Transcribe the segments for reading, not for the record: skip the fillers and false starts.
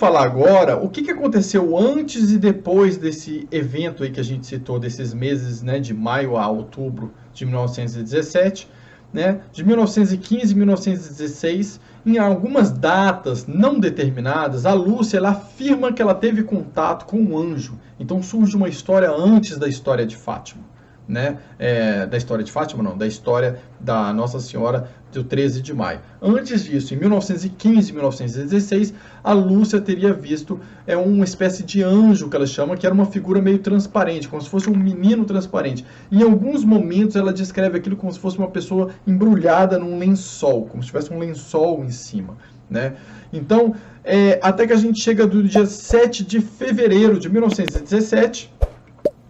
falar agora o que aconteceu antes e depois desse evento aí que a gente citou, desses meses, né, de maio a outubro de 1917, né, de 1915 e 1916, em algumas datas não determinadas, a Lúcia ela afirma que ela teve contato com um anjo. Então surge uma história antes da história de Fátima. Né? Da história de Fátima, não, da história da Nossa Senhora do 13 de maio. Antes disso, em 1915 e 1916, a Lúcia teria visto uma espécie de anjo, que ela chama, que era uma figura meio transparente, como se fosse um menino transparente. Em alguns momentos, ela descreve aquilo como se fosse uma pessoa embrulhada num lençol, como se tivesse um lençol em cima. Né? Então, até que a gente chega do dia 7 de fevereiro de 1917,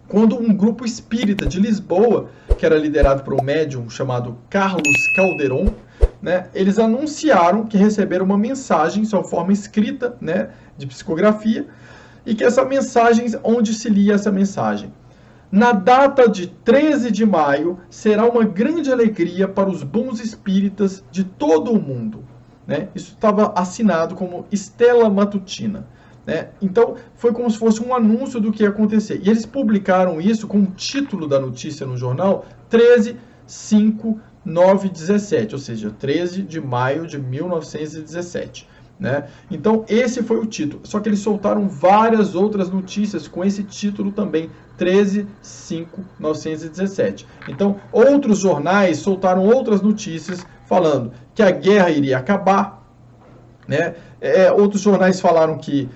quando um grupo espírita de Lisboa, que era liderado por um médium chamado Carlos Calderon, né, eles anunciaram que receberam uma mensagem, em sua forma escrita, né, de psicografia, e que essa mensagem, onde se lia essa mensagem? Na data de 13 de maio, será uma grande alegria para os bons espíritas de todo o mundo. Né? Isso estava assinado como Estela Matutina. Né? Então, foi como se fosse um anúncio do que ia acontecer. E eles publicaram isso com o título da notícia no jornal 13/5/17, ou seja, 13 de maio de 1917. Né? Então, esse foi o título. Só que eles soltaram várias outras notícias com esse título também, 13/5/1917. Então, outros jornais soltaram outras notícias falando que a guerra iria acabar. Né? Outros jornais falaram que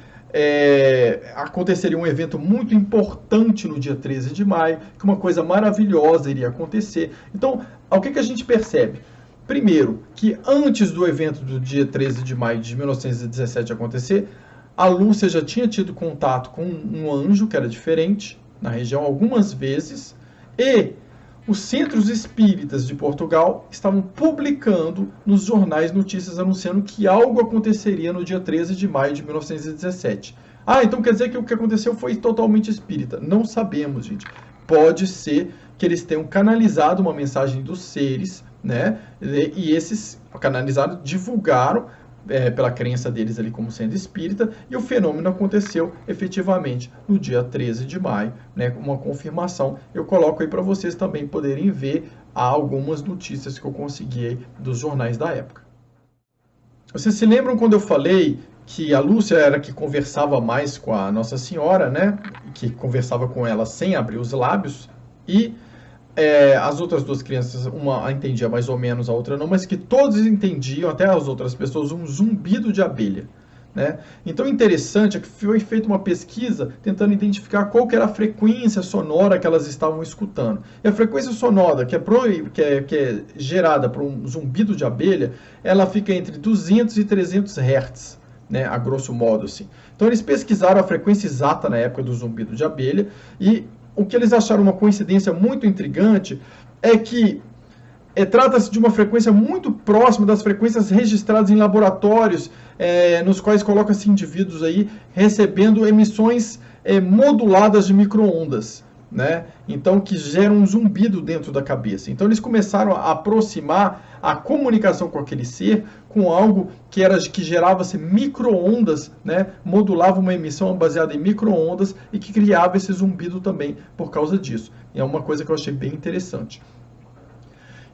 aconteceria um evento muito importante no dia 13 de maio, que uma coisa maravilhosa iria acontecer. Então, o que a gente percebe? Primeiro, que antes do evento do dia 13 de maio de 1917 acontecer, a Lúcia já tinha tido contato com um anjo, que era diferente, na região algumas vezes, e os centros espíritas de Portugal estavam publicando nos jornais notícias anunciando que algo aconteceria no dia 13 de maio de 1917. Então quer dizer que o que aconteceu foi totalmente espírita. Não sabemos, gente. Pode ser que eles tenham canalizado uma mensagem dos seres, né? E esses canalizados divulgaram pela crença deles ali como sendo espírita, e o fenômeno aconteceu efetivamente no dia 13 de maio, né, uma confirmação. Eu coloco aí para vocês também poderem ver algumas notícias que eu consegui dos jornais da época. Vocês se lembram quando eu falei que a Lúcia era que conversava mais com a Nossa Senhora, né, que conversava com ela sem abrir os lábios, e as outras duas crianças, uma entendia mais ou menos, a outra não, mas que todos entendiam, até as outras pessoas, um zumbido de abelha. Né? Então, interessante é que foi feita uma pesquisa tentando identificar qual que era a frequência sonora que elas estavam escutando. E a frequência sonora que é gerada por um zumbido de abelha, ela fica entre 200 e 300 Hz, né? A grosso modo. Assim. Então, eles pesquisaram a frequência exata na época do zumbido de abelha, e o que eles acharam uma coincidência muito intrigante é que trata-se de uma frequência muito próxima das frequências registradas em laboratórios, nos quais coloca-se indivíduos aí recebendo emissões moduladas de micro-ondas, né? Então, que geram um zumbido dentro da cabeça. Então, eles começaram a aproximar a comunicação com aquele ser com algo que gerava-se micro-ondas, né? Modulava uma emissão baseada em micro-ondas e que criava esse zumbido também por causa disso. E é uma coisa que eu achei bem interessante.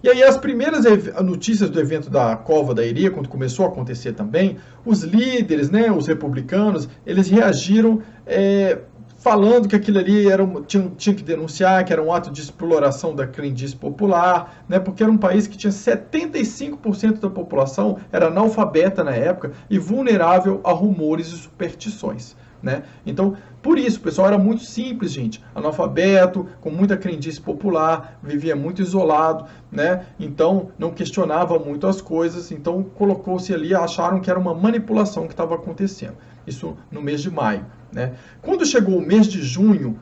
E aí as primeiras notícias do evento da Cova da Iria, quando começou a acontecer também, os líderes, né, os republicanos, eles reagiram falando que aquilo ali tinha que denunciar, que era um ato de exploração da crendice popular, né, porque era um país que tinha 75% da população era analfabeta na época e vulnerável a rumores e superstições. Né? Então, por isso, o pessoal era muito simples, gente, analfabeto, com muita crendice popular, vivia muito isolado, né? Então não questionava muito as coisas, então colocou-se ali, acharam que era uma manipulação que estava acontecendo, isso no mês de maio. Né? Quando chegou o mês de junho,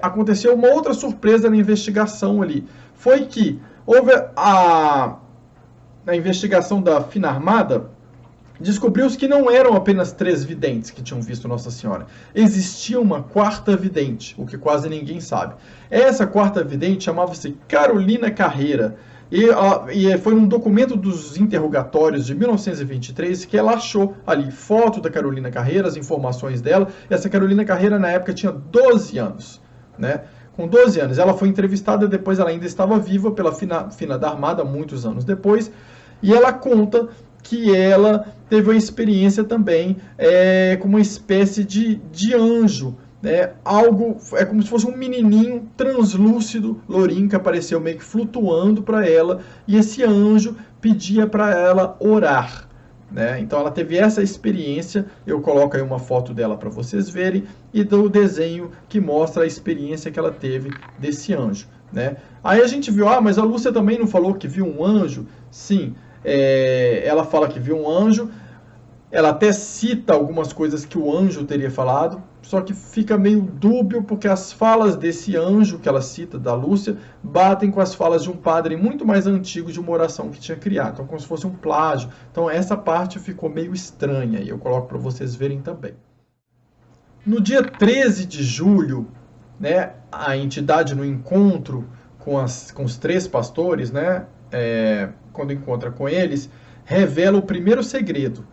aconteceu uma outra surpresa na investigação ali, foi que houve na investigação da Fina Armada, descobriu-se que não eram apenas 3 videntes que tinham visto Nossa Senhora. Existia uma quarta vidente, o que quase ninguém sabe. Essa quarta vidente chamava-se Carolina Carreira. E foi num documento dos interrogatórios de 1923 que ela achou ali foto da Carolina Carreira, as informações dela. Essa Carolina Carreira, na época, tinha 12 anos, né? Com 12 anos, ela foi entrevistada, depois ela ainda estava viva pela Fina da Armada, muitos anos depois, e ela conta que ela teve uma experiência também com uma espécie de anjo, né? Algo, é como se fosse um menininho translúcido, lourinho, que apareceu meio que flutuando para ela, e esse anjo pedia para ela orar, né? Então ela teve essa experiência. Eu coloco aí uma foto dela para vocês verem, e do desenho que mostra a experiência que ela teve desse anjo, né? Aí a gente viu, mas a Lúcia também não falou que viu um anjo? Sim, ela fala que viu um anjo. Ela até cita algumas coisas que o anjo teria falado, só que fica meio dúbio, porque as falas desse anjo que ela cita, da Lúcia, batem com as falas de um padre muito mais antigo de uma oração que tinha criado. Então, como se fosse um plágio. Então, essa parte ficou meio estranha, e eu coloco para vocês verem também. No dia 13 de julho, né, a entidade, no encontro com os 3 pastores, né, quando encontra com eles, revela o primeiro segredo.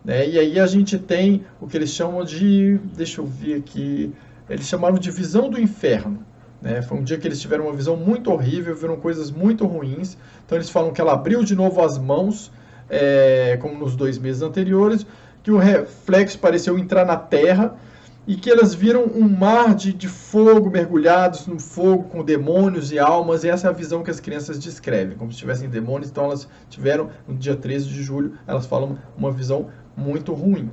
E aí a gente tem o que eles chamam de, deixa eu ver aqui, eles chamavam de visão do inferno, né? Foi um dia que eles tiveram uma visão muito horrível, viram coisas muito ruins. Então eles falam que ela abriu de novo as mãos, como nos 2 meses anteriores, que o reflexo pareceu entrar na terra, e que elas viram um mar de fogo, mergulhados no fogo, com demônios e almas, e essa é a visão que as crianças descrevem, como se tivessem demônios. Então elas tiveram, no dia 13 de julho, elas falam uma visão muito ruim,